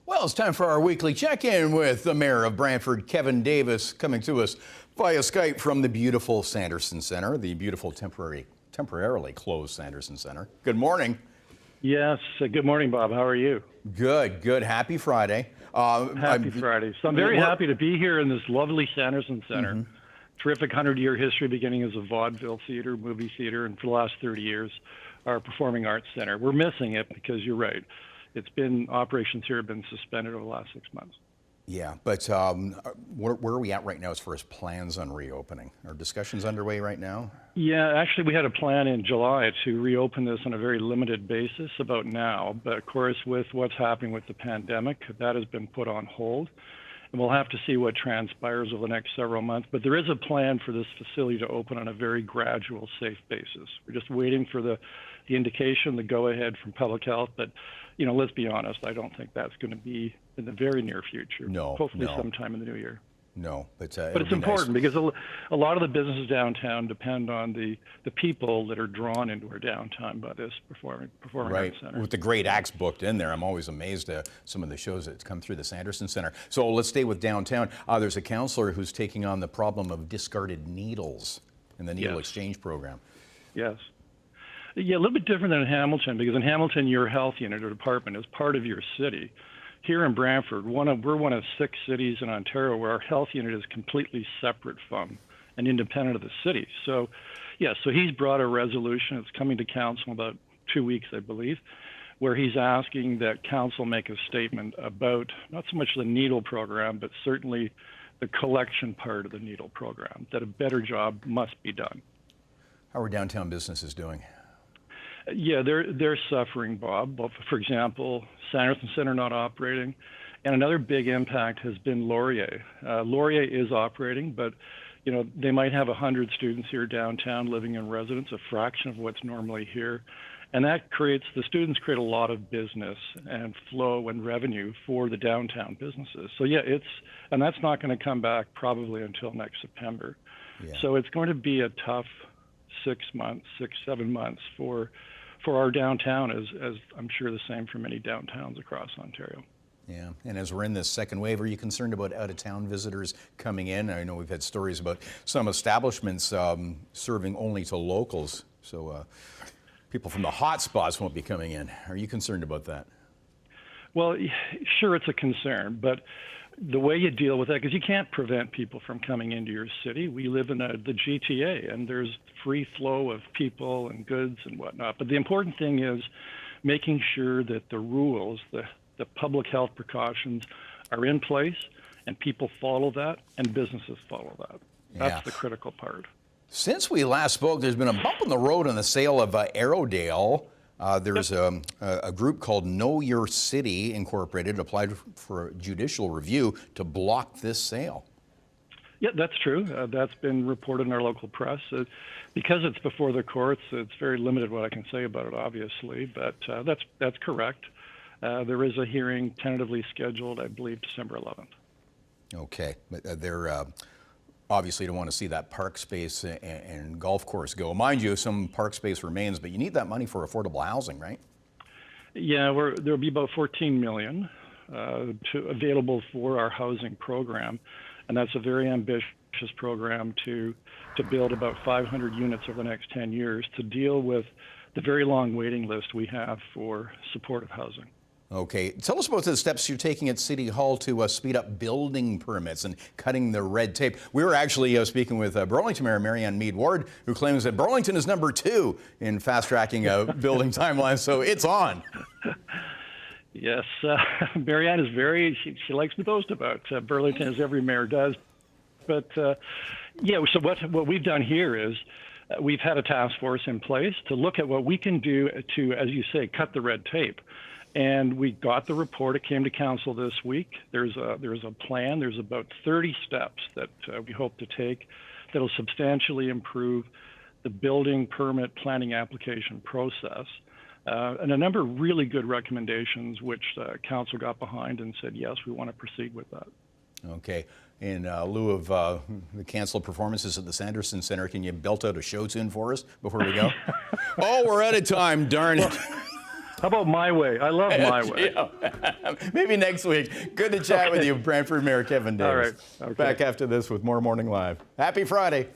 Well, it's time for our weekly check-in with the Mayor of Brantford, Kevin Davis, coming to us via Skype from the beautiful Sanderson Center, the beautiful temporarily closed Sanderson Center. Good morning. Yes. Good morning, Bob. How are you? Good, good. Happy Friday. Happy Friday. So I'm very happy to be here in this lovely Sanderson Center. Terrific 100-year history, beginning as a vaudeville theater, movie theater, and for the last 30 years, our performing arts center. We're missing it because you're right. Operations here have been suspended over the last 6 months. Yeah, but where are we at right now as far as plans on reopening? Are discussions underway right now? Yeah, actually, we had a plan in July to reopen this on a very limited basis about now. But of course, with what's happening with the pandemic, that has been put on hold. And we'll have to see what transpires over the next several months. But there is a plan for this facility to open on a very gradual, safe basis. We're just waiting for the indication, the go-ahead from public health. But, you know, let's be honest, I don't think that's going to be in the very near future. No. Hopefully sometime in the new year. No, but it's important because a lot of the businesses downtown depend on the people that are drawn into our downtown by this performing arts center. With the great acts booked in there, I'm always amazed at some of the shows that come through the Sanderson Center. So let's stay with downtown. There's a counselor who's taking on the problem of discarded needles in the needle exchange program. Yes. Yeah, a little bit different than in Hamilton, because in Hamilton, your health unit or department is part of your city. Here in Brantford, we're one of 6 cities in Ontario where our health unit is completely separate from and independent of the city. So, yeah, so he's brought a resolution. It's coming to council in about 2 weeks, I believe, where he's asking that council make a statement about not so much the needle program, but certainly the collection part of the needle program, that a better job must be done. How are downtown businesses doing? Yeah, they're suffering, Bob. For example, Sanderson Center not operating, and another big impact has been Laurier. Laurier is operating, but you know they might have 100 students here downtown living in residence, a fraction of what's normally here, and the students create a lot of business and flow and revenue for the downtown businesses. So yeah, and that's not going to come back probably until next September. Yeah. So it's going to be a tough 7 months for our downtown, as I'm sure the same for many downtowns across Ontario. Yeah, and as we're in this second wave, are you concerned about out-of-town visitors coming in? I know we've had stories about some establishments serving only to locals, so people from the hot spots won't be coming in. Are you concerned about that? Well, sure, it's a concern, but the way you deal with that, because you can't prevent people from coming into your city. We live in the GTA, and there's free flow of people and goods and whatnot. But the important thing is making sure that the rules, the public health precautions are in place, and people follow that, and businesses follow that. That's the critical part. Since we last spoke, there's been a bump in the road on the sale of Arrowdale. There's a group called Know Your City Incorporated applied for a judicial review to block this sale. Yeah, that's true. That's been reported in our local press. Because it's before the courts, it's very limited what I can say about it, obviously, but that's correct. There is a hearing tentatively scheduled, I believe, December 11th. Okay, but they're obviously don't want to see that park space and golf course go. Mind you, some park space remains, but you need that money for affordable housing, right? Yeah, there'll be about $14 million available for our housing program, and that's a very ambitious program to build about 500 units over the next 10 years to deal with the very long waiting list we have for supportive housing. Okay, tell us about the steps you're taking at City Hall to speed up building permits and cutting the red tape. We were actually speaking with Burlington Mayor Marianne Mead-Ward, who claims that Burlington is number 2 in fast-tracking building timelines, so it's on. Yes, Marianne is she likes to boast about Burlington, as every mayor does. But yeah, so what we've done here is we've had a task force in place to look at what we can do to, as you say, cut the red tape. And we got the report. It came to council this week. There's a plan. There's about 30 steps that we hope to take that'll substantially improve the building permit planning application process. And a number of really good recommendations, which council got behind and said, yes, we want to proceed with that. Okay. In lieu of the canceled performances at the Sanderson Center, can you belt out a show tune for us before we go? Oh, we're out of time, darn it. How about my way? I love my way. Maybe next week. Good to chat with you, Brantford Mayor Kevin Davis. All right. Okay. Back after this with more Morning Live. Happy Friday.